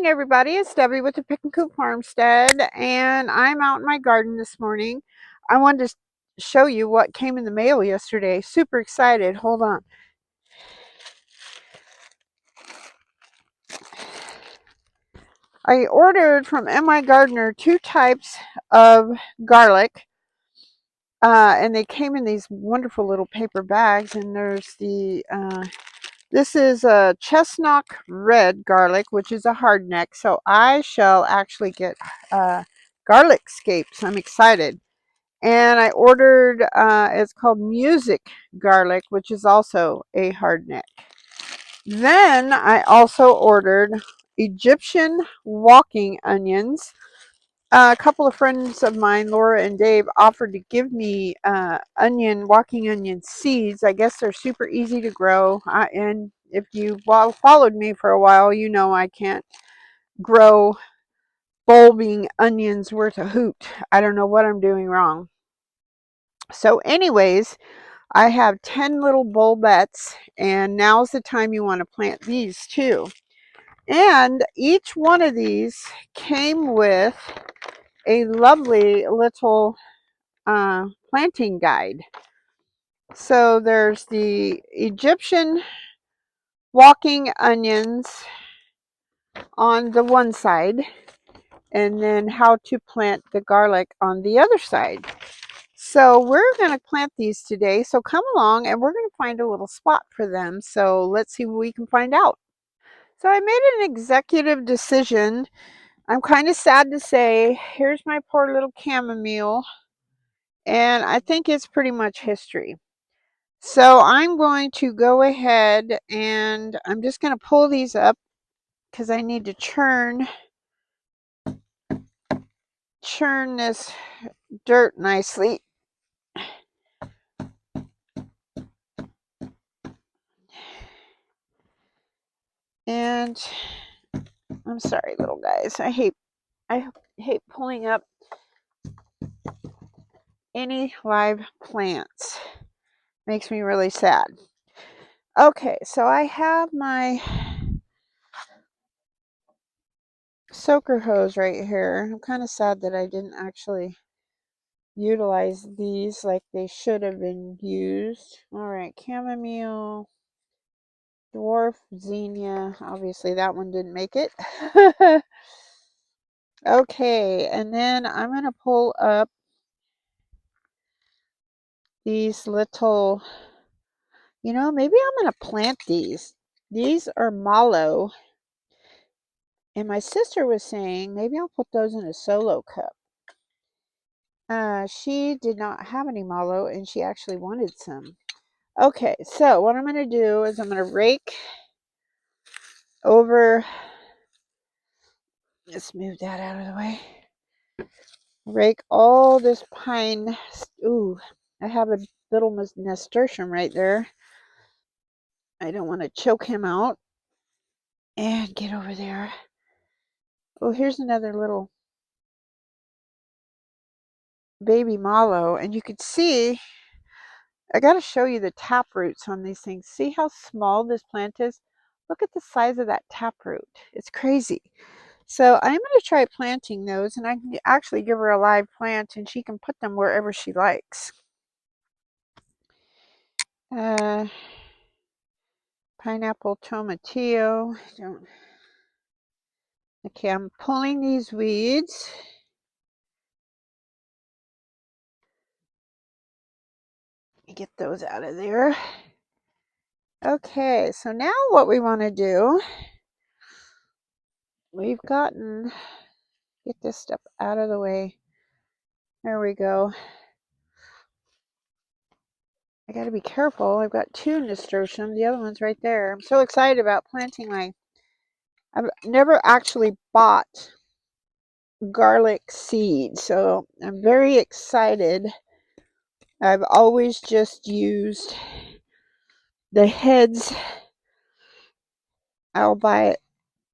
morning, everybody. It's Debbie with the Pickin Coop Farmstead, and I'm out in my garden this morning. I wanted to show you what came in the mail yesterday. Super excited. Hold on. I ordered from MI Gardener 2 types of garlic, and they came in these wonderful little paper bags. And there's this is a chestnut red garlic, which is a hardneck. So I shall actually get garlic scapes. I'm excited. And I ordered, it's called music garlic, which is also a hardneck. Then I also ordered Egyptian walking onions. A couple of friends of mine, Laura and Dave, offered to give me walking onion seeds. I guess they're super easy to grow. And if you've followed me for a while, you know I can't grow bulbing onions worth a hoot. I don't know what I'm doing wrong. So anyways, I have 10 little bulbets, and now's the time you want to plant these too. And each one of these came with a lovely little planting guide. So there's the Egyptian walking onions on the one side, and then how to plant the garlic on the other side. So we're going to plant these today. So come along and we're going to find a little spot for them. So let's see what we can find out. So I made an executive decision. I'm kind of sad to say, here's my poor little chamomile. And I think it's pretty much history. So I'm going to go ahead and I'm just going to pull these up because I need to churn this dirt nicely. And I'm sorry, little guys. I hate pulling up any live plants. Makes me really sad. Okay, so I have my soaker hose right here. I'm kind of sad that I didn't actually utilize these like they should have been used. All right, chamomile, dwarf zinnia. Obviously that one didn't make it. Okay, and then I'm going to pull up these little, maybe I'm going to plant these. These are mallow. And my sister was saying, maybe I'll put those in a solo cup. She did not have any mallow, and she actually wanted some. Okay, so what I'm going to do is I'm going to rake over. Let's move that out of the way. Rake all this pine. Ooh, I have a little nasturtium right there. I don't want to choke him out. And get over there. Oh, here's another little baby mallow, and you could see, I got to show you the tap roots on these things. See how small this plant is? Look at the size of that tap root. It's crazy. So I'm going to try planting those, and I can actually give her a live plant and she can put them wherever she likes. Pineapple tomatillo. Okay, I'm pulling these weeds. Get those out of there. Okay, so now what we want to do, we've gotten, get this stuff out of the way. There we go. I got to be careful. I've got 2 nasturtiums. The other one's right there. I'm so excited about planting I've never actually bought garlic seeds, so I'm very excited. I've always just used the heads. I'll buy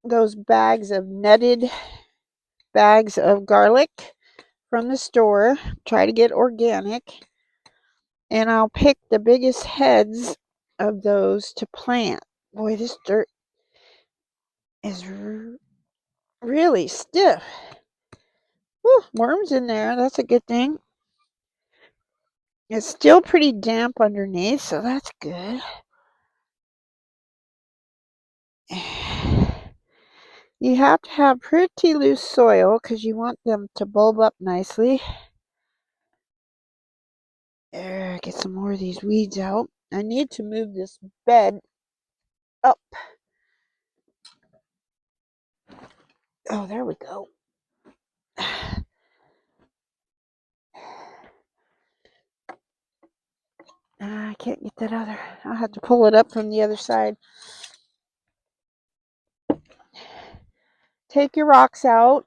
those bags of netted bags of garlic from the store. Try to get organic. And I'll pick the biggest heads of those to plant. Boy, this dirt is really stiff. Whew, worms in there. That's a good thing. It's still pretty damp underneath, so that's good. You have to have pretty loose soil because you want them to bulb up nicely. There, get some more of these weeds out. I need to move this bed up. Oh, there we go. I can't get that other. I'll have to pull it up from the other side. Take your rocks out.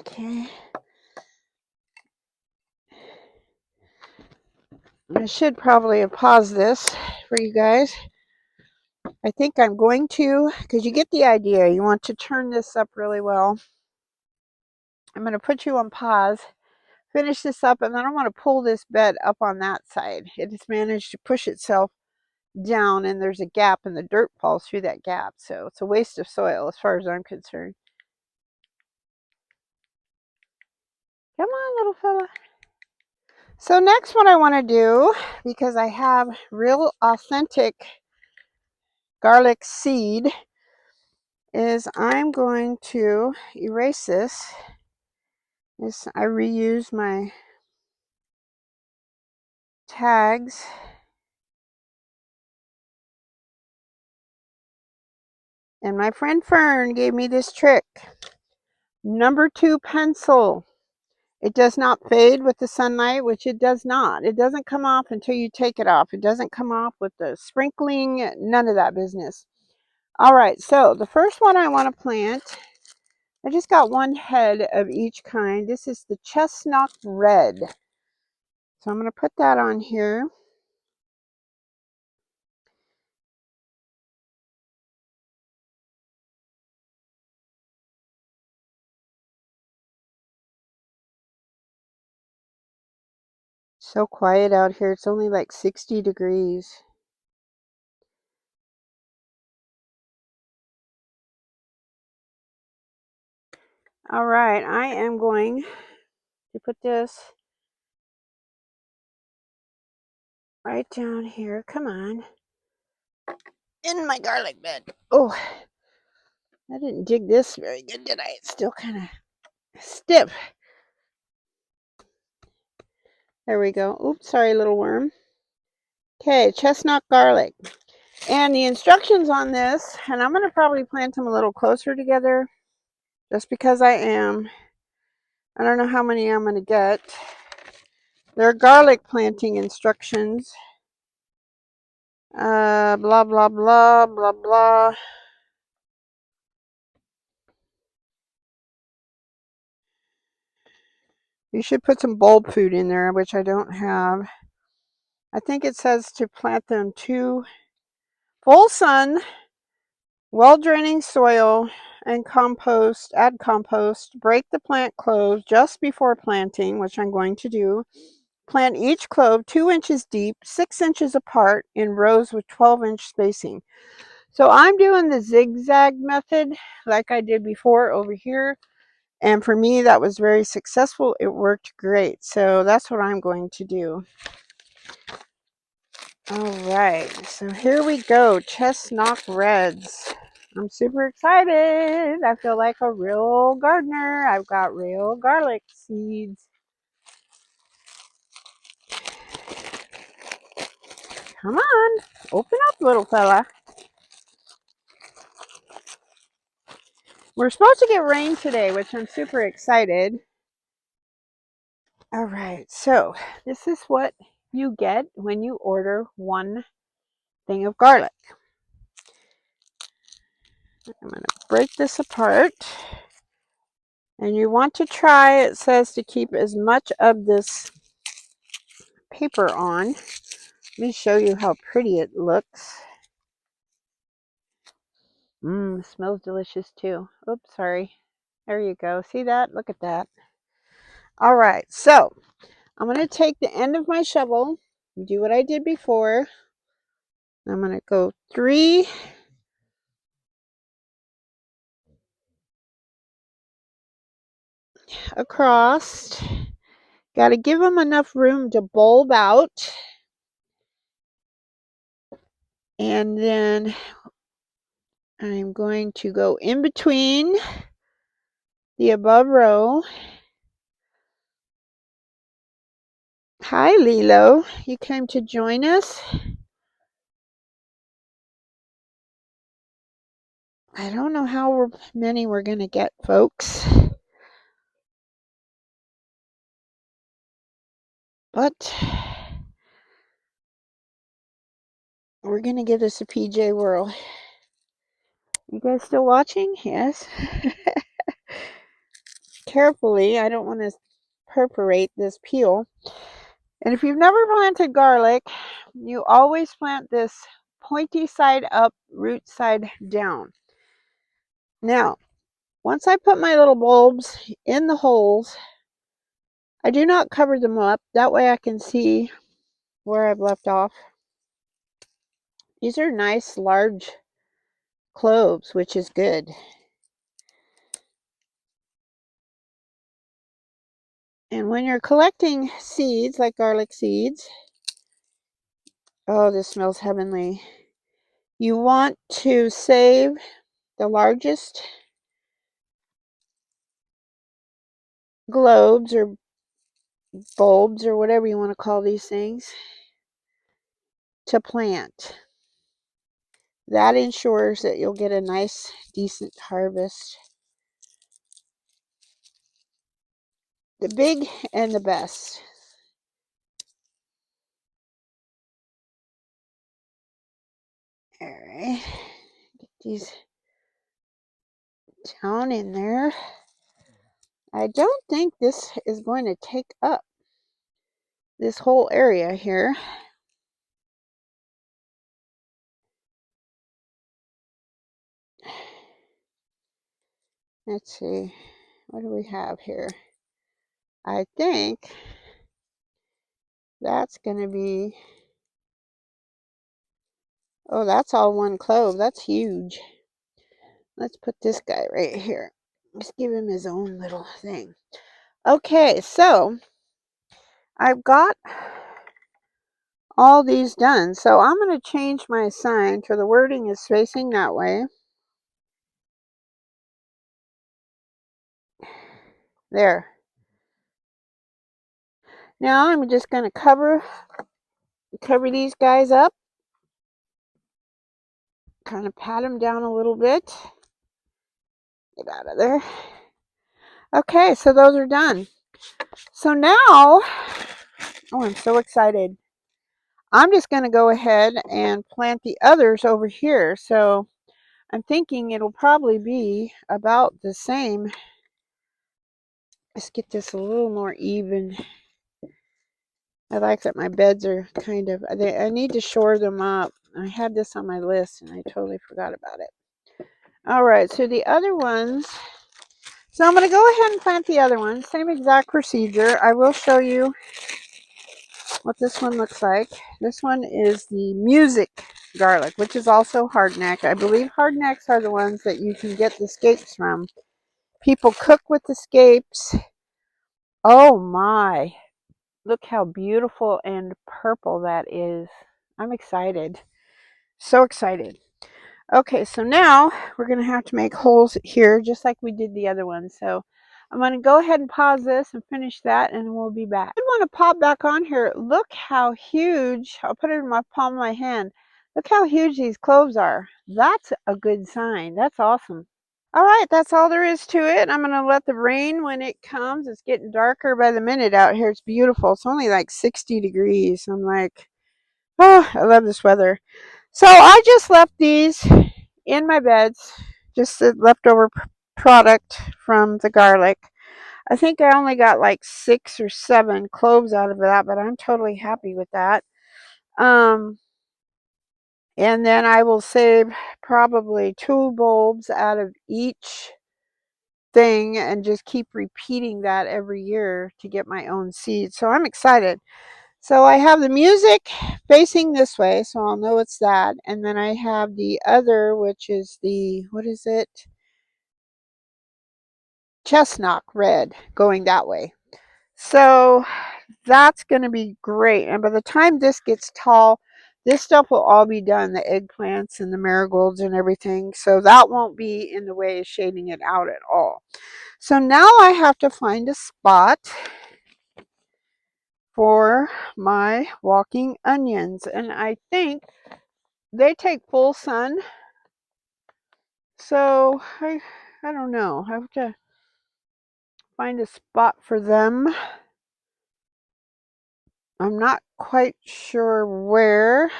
Okay. I should probably have paused this for you guys. I think I'm going to, because you get the idea. You want to turn this up really well. I'm going to put you on pause, finish this up, and then I want to pull this bed up on that side. It has managed to push itself down, and there's a gap, and the dirt falls through that gap. So it's a waste of soil as far as I'm concerned. Come on, little fella. So next what I want to do, because I have real authentic garlic seed, is I'm going to erase this. I reuse my tags. And my friend Fern gave me this trick. Number 2 pencil. It does not fade with the sunlight, which it does not. It doesn't come off until you take it off. It doesn't come off with the sprinkling, none of that business. All right, so the first one I want to plant, I just got one head of each kind. This is the chestnut red. So I'm going to put that on here. So quiet out here. It's only like 60 degrees. All right, I am going to put this right down here. Come on. In my garlic bed. Oh, I didn't dig this very good, did I? It's still kind of stiff. There we go. Oops, sorry, little worm. Okay, chestnut garlic. And the instructions on this, and I'm going to probably plant them a little closer together just because I am. I don't know how many I'm going to get. They're garlic planting instructions. Blah, blah, blah, blah, blah. You should put some bulb food in there, which I don't have. I think it says to plant them to full sun, well-draining soil, and compost. Add compost. Break the plant cloves just before planting, which I'm going to do. Plant each clove 2 inches deep, 6 inches apart in rows with 12-inch spacing. So I'm doing the zigzag method like I did before over here. And for me, that was very successful. It worked great. So that's what I'm going to do. All right. So here we go. Chestnut reds. I'm super excited. I feel like a real gardener. I've got real garlic seeds. Come on. Open up, little fella. We're supposed to get rain today, which I'm super excited. All right. So this is what you get when you order one thing of garlic. I'm going to break this apart. And you want to try, it says, to keep as much of this paper on. Let me show you how pretty it looks. Smells delicious too. Oops, sorry. There you go. See that? Look at that. All right, so I'm going to take the end of my shovel and do what I did before. I'm going to go 3 across. Got to give them enough room to bulb out. And then I'm going to go in between the above row. Hi, Lilo. You came to join us? I don't know how many we're going to get, folks. But we're going to give this a PJ whirl. You guys still watching? Yes. Carefully, I don't want to perforate this peel. And if you've never planted garlic, you always plant this pointy side up, root side down. Now, once I put my little bulbs in the holes, I do not cover them up. That way I can see where I've left off. These are nice large cloves, which is good. And when you're collecting seeds, like garlic seeds, oh, this smells heavenly. You want to save the largest globes or bulbs or whatever you want to call these things to plant. That ensures that you'll get a nice, decent harvest. The big and the best. All right, get these down in there. I don't think this is going to take up this whole area here. Let's see, what do we have here? I think that's going to be, oh, that's all one clove. That's huge. Let's put this guy right here. Just give him his own little thing. Okay, so I've got all these done. So I'm going to change my sign so the wording is facing that way. There. Now I'm just going to cover these guys up. Kind of pat them down a little bit. Get out of there. Okay, so those are done. So now, oh, I'm so excited. I'm just going to go ahead and plant the others over here. So I'm thinking it'll probably be about the same. Let's get this a little more even. I like that my beds are kind of, I need to shore them up. I had this on my list and I totally forgot about it. All right, so the other ones, so I'm going to go ahead and plant the other ones. Same exact procedure. I will show you what this one looks like. This one is the music garlic, which is also hardneck. I believe hardnecks are the ones that you can get the scapes from. People cook with the scapes. Oh my, look how beautiful and purple that is. I'm excited. So excited. Okay, so now we're going to have to make holes here just like we did the other one. So I'm going to go ahead and pause this and finish that and we'll be back. I want to pop back on here. Look how huge. I'll put it in my palm of my hand. Look how huge these cloves are. That's a good sign. That's awesome. All right, that's all there is to it. I'm going to let the rain when it comes. It's getting darker by the minute out here. It's beautiful. It's only like 60 degrees. I'm like, oh, I love this weather. So I just left these in my beds, just the leftover product from the garlic. I think I only got like 6 or 7 cloves out of that, but I'm totally happy with that. And then I will save probably 2 bulbs out of each thing and just keep repeating that every year to get my own seeds. So I'm excited. So I have the music facing this way, so I'll know it's that. And then I have the other, which is the, what is it? Chestnut red going that way. So that's going to be great. And by the time this gets tall, this stuff will all be done, the eggplants and the marigolds and everything. So that won't be in the way of shading it out at all. So now I have to find a spot for my walking onions. And I think they take full sun. So I don't know. I have to find a spot for them. I'm not quite sure where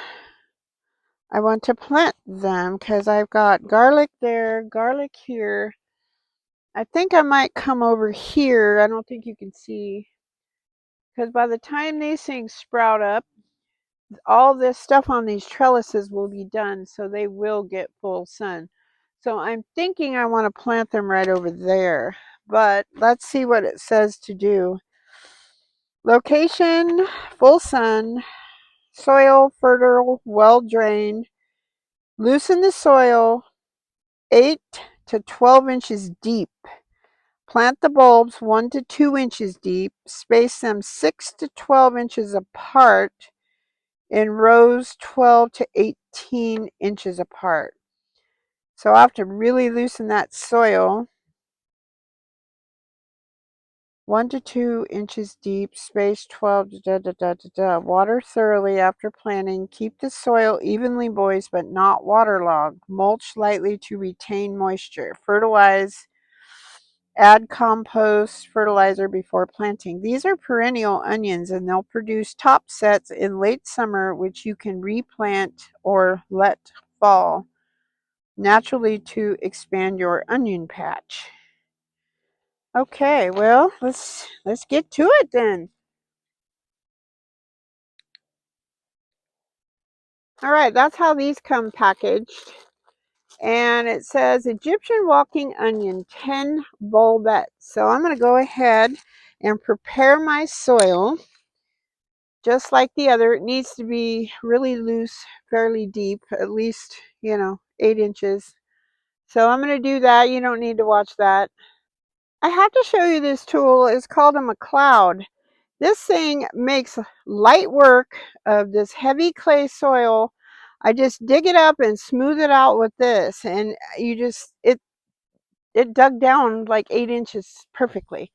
I want to plant them because I've got garlic there, garlic here. I think I might come over here. I don't think you can see because by the time these things sprout up, all this stuff on these trellises will be done, so they will get full sun. So I'm thinking I want to plant them right over there, but let's see what it says to do. Location, full sun, soil fertile, well drained, loosen the soil 8 to 12 inches deep. Plant the bulbs 1 to 2 inches deep, space them 6 to 12 inches apart in rows 12 to 18 inches apart. So I have to really loosen that soil. 1 to 2 inches deep, space 12, Water thoroughly after planting. Keep the soil evenly moist but not waterlogged. Mulch lightly to retain moisture. Fertilize. Add compost fertilizer before planting. These are perennial onions and they'll produce top sets in late summer, which you can replant or let fall naturally to expand your onion patch. Okay, well, let's get to it then. All right, that's how these come packaged. And it says Egyptian walking onion 10 bulbettes. So I'm going to go ahead and prepare my soil just like the other. It needs to be really loose, fairly deep, at least, 8 inches. So I'm going to do that. You don't need to watch that. I have to show you this tool. It's called a McLeod. This thing makes light work of this heavy clay soil. I just dig it up and smooth it out with this, and it dug down like 8 inches perfectly.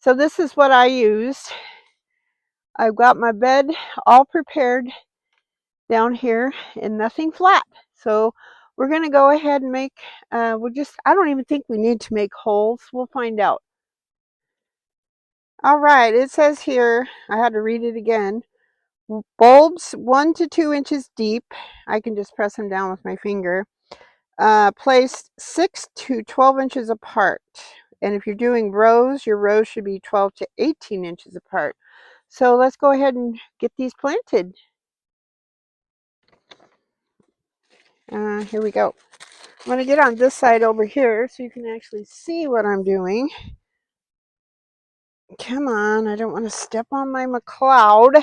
So this is what I used. I've got my bed all prepared down here and nothing flat. So we're going to go ahead and make, I don't even think we need to make holes. We'll find out. All right, it says here, I had to read it again. Bulbs 1 to 2 inches deep. I can just press them down with my finger. Placed 6 to 12 inches apart. And if you're doing rows, your rows should be 12 to 18 inches apart. So let's go ahead and get these planted. Here we go. I'm going to get on this side over here so you can actually see what I'm doing. Come on, I don't want to step on my McLeod.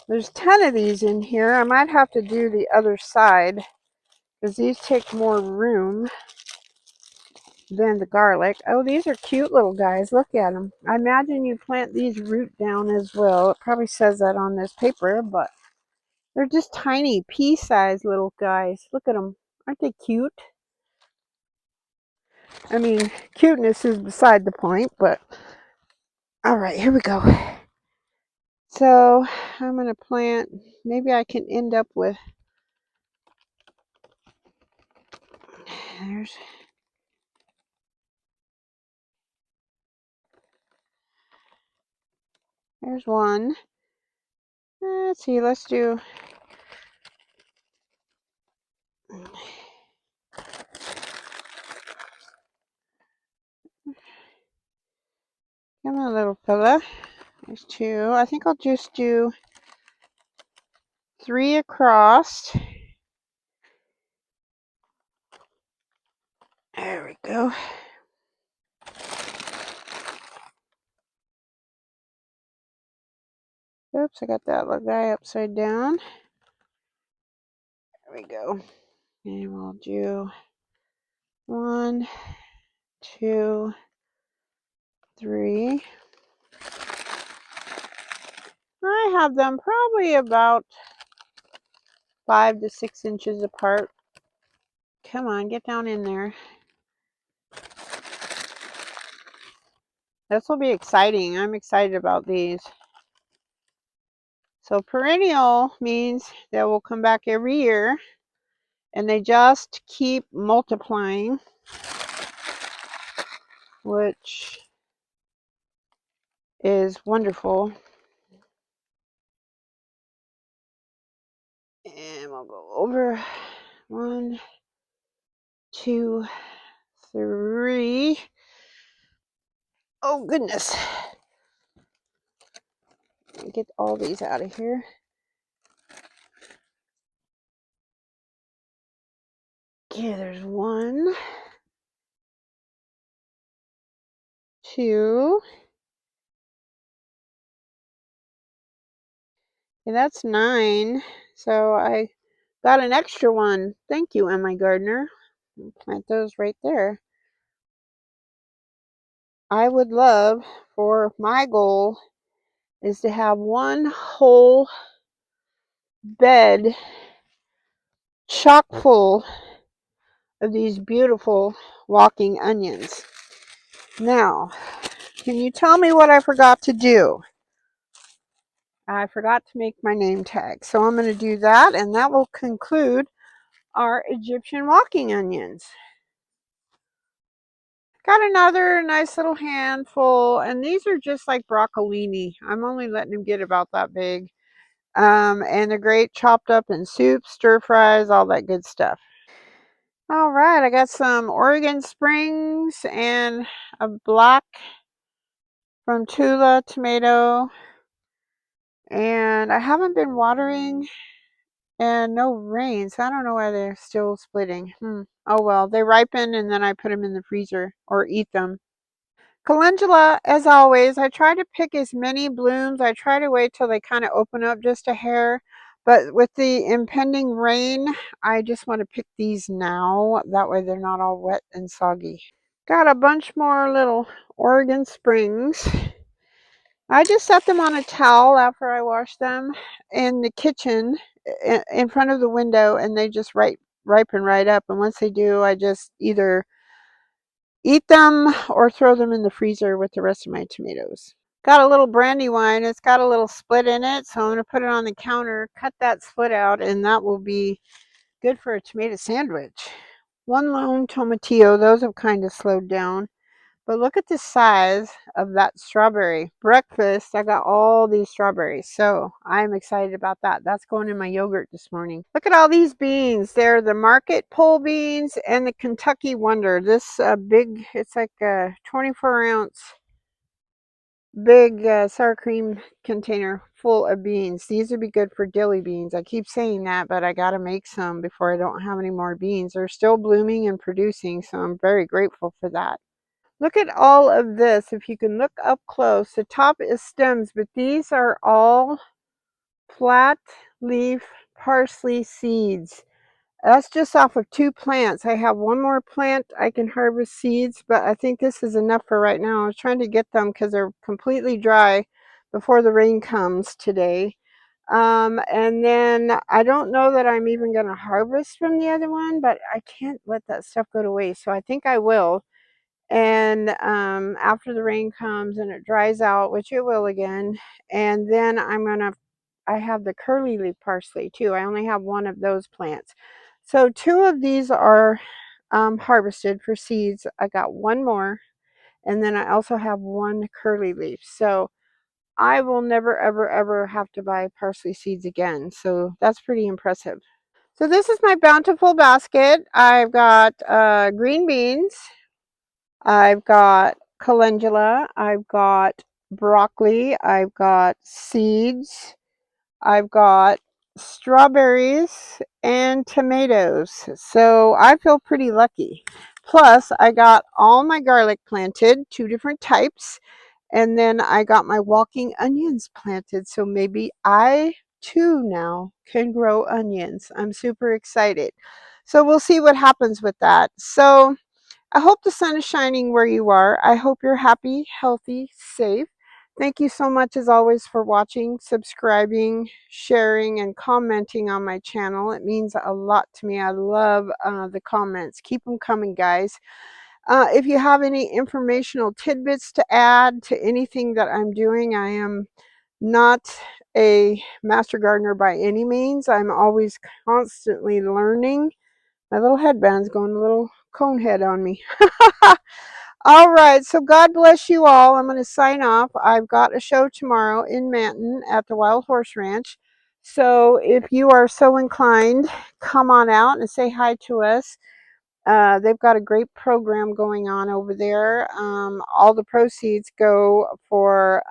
There's 10 of these in here. I might have to do the other side because these take more room than the garlic. Oh, these are cute little guys. Look at them. I imagine you plant these root down as well. It probably says that on this paper, but they're just tiny, pea-sized little guys. Look at them. Aren't they cute? I mean, cuteness is beside the point, but all right, here we go. So I'm going to plant, maybe I can end up with, there's one. Let's see, let's do, come on little fella. There's 2. I think I'll just do 3 across. There we go. Oops, I got that little guy upside down. There we go. And we'll do 1, 2, 3. I have them probably about 5 to 6 inches apart. Come on, get down in there. This will be exciting. I'm excited about these. So perennial means they will come back every year and they just keep multiplying, which is wonderful. And we'll go over 1, 2, 3. Oh goodness. Get all these out of here. Okay, there's 1, 2. Okay, that's 9. So I got an extra one. Thank you, Emma Gardner. I'll plant those right there. I would love for my goal is to have one whole bed chock full of these beautiful walking onions. Now, can you tell me what I forgot to do? I forgot to make my name tag. So I'm going to do that, and that will conclude our Egyptian walking onions. Got another nice little handful, and these are just like broccolini. I'm only letting them get about that big. And they're great chopped up in soup, stir fries, all that good stuff. All right, I got some Oregon Springs and a black from Tula tomato. And I haven't been watering and no rain, so I don't know why they're still splitting. Oh well, they ripen and then I put them in the freezer or eat them. Calendula, as always, I try to pick as many blooms. I try to wait till they kind of open up just a hair. But with the impending rain, I just want to pick these now. That way they're not all wet and soggy. Got a bunch more little Oregon Springs. I just set them on a towel after I wash them in the kitchen in front of the window, and they just ripen right up. And once they do, I just either eat them or throw them in the freezer with the rest of my tomatoes. Got a little Brandywine. It's got a little split in it, so I'm going to put it on the counter, cut that split out, and that will be good for a tomato sandwich. One lone tomatillo. Those have kind of slowed down. But look at the size of that strawberry. Breakfast, I got all these strawberries, so I'm excited about that. That's going in my yogurt this morning. Look at all these beans. They're the market pole beans and the Kentucky Wonder. This big, it's like a 24-ounce big sour cream container full of beans. These would be good for dilly beans. I keep saying that, but I got to make some before I don't have any more beans. They're still blooming and producing, so I'm very grateful for that. Look at all of this. If you can look up close, the top is stems, but these are all flat leaf parsley seeds. That's just off of 2 plants. I have one more plant I can harvest seeds, but I think this is enough for right now. I was trying to get them because they're completely dry before the rain comes today. And then I don't know that I'm even going to harvest from the other one, but I can't let that stuff go to waste. So I think I will. And after the rain comes and it dries out, which it will again, and then I have the curly leaf parsley too. I only have one of those plants. So 2 of these are harvested for seeds. I got one more, and then I also have one curly leaf. So I will never, ever, ever have to buy parsley seeds again. So that's pretty impressive. So this is my bountiful basket. I've got green beans. I've got calendula. I've got broccoli, I've got seeds, I've got strawberries and tomatoes. So I feel pretty lucky. Plus, I got all my garlic planted, 2 different types. And then I got my walking onions planted. So maybe I too now can grow onions. I'm super excited. So we'll see what happens with that. So I hope the sun is shining where you are. I hope you're happy, healthy, safe. Thank you so much as always for watching, subscribing, sharing, and commenting on my channel. It means a lot to me. I love the comments. Keep them coming, guys. If you have any informational tidbits to add to anything that I'm doing, I am not a master gardener by any means. I'm always constantly learning. My little headband's going a little cone head on me. All right, so God bless you all. I'm going to sign off. I've got a show tomorrow in Manton at the Wild Horse Ranch. So if you are so inclined, come on out and say hi to us. They've got a great program going on over there. All the proceeds go for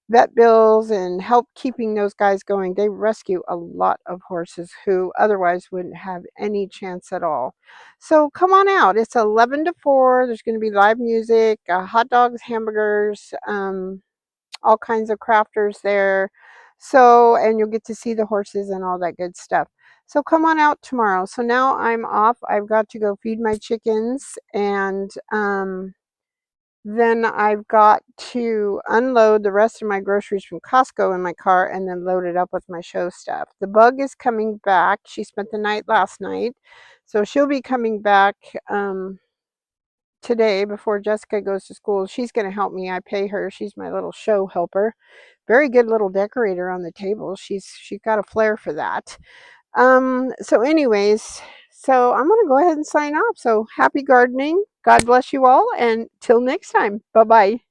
vet bills and help keeping those guys going. They rescue a lot of horses who otherwise wouldn't have any chance at all. So come on out. It's 11 to 4. There's going to be live music, hot dogs, hamburgers, all kinds of crafters there. So, and you'll get to see the horses and all that good stuff. So come on out tomorrow. So now I'm off. I've got to go feed my chickens, and then I've got to unload the rest of my groceries from Costco in my car and then load it up with my show stuff. The bug is coming back. She spent the night last night. So she'll be coming back today before Jessica goes to school. She's going to help me. I pay her. She's my little show helper. Very good little decorator on the table. She's got a flair for that. So anyways, so I'm going to go ahead and sign off. So happy gardening. God bless you all. And till next time. Bye-bye.